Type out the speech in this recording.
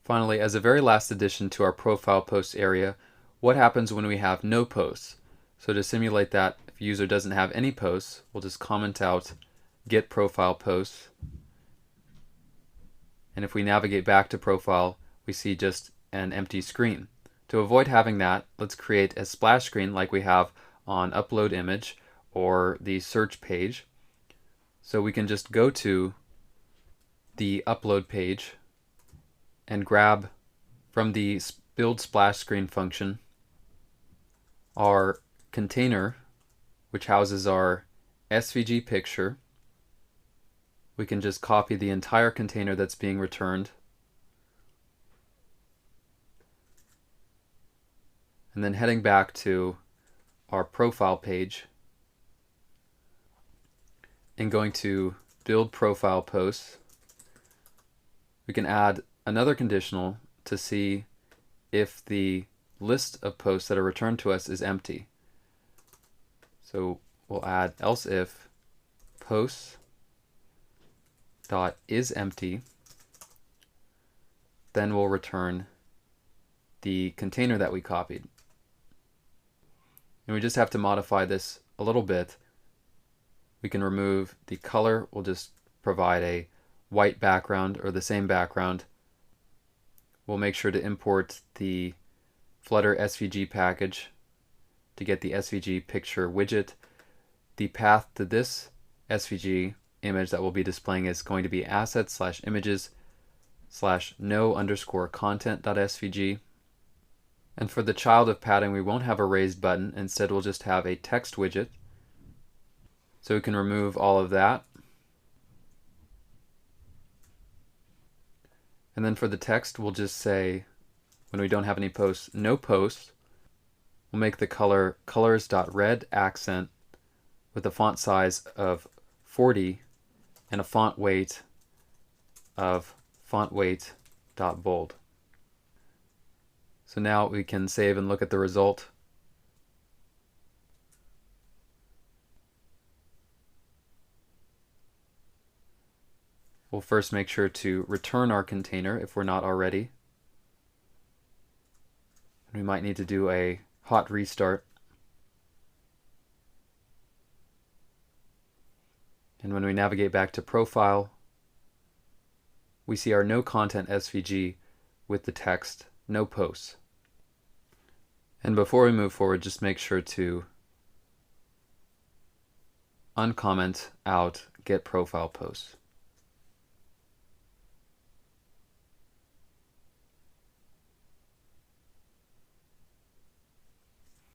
Finally, as a very last addition to our profile post area, what happens when we have no posts? So to simulate that, if a user doesn't have any posts, we'll just comment out get profile posts. And if we navigate back to profile, we see just an empty screen. To avoid having that, let's create a splash screen like we have on upload image or the search page. So we can just go to the upload page and grab from the build splash screen function our container, which houses our SVG picture. We can just copy the entire container that's being returned, and then heading back to our profile page and going to build profile posts, we can add another conditional to see if the list of posts that are returned to us is empty. So we'll add else if posts dot is empty, then we'll return the container that we copied. And we just have to modify this a little bit. We can remove the color. We'll just provide a white background or the same background. We'll make sure to import the Flutter SVG package to get the SVG picture widget. The path to this SVG image that we'll be displaying is going to be assets/images/no_content.svg. And for the child of padding, we won't have a raised button. Instead, we'll just have a text widget. So we can remove all of that. And then for the text, we'll just say, when we don't have any posts, no posts. We'll make the color colors.red accent with a font size of 40 and a font weight of fontweight.bold. So now we can save and look at the result. We'll first make sure to return our container if we're not already. We might need to do a hot restart. And when we navigate back to profile, we see our no content SVG with the text no posts. And before we move forward, just make sure to uncomment out get profile posts.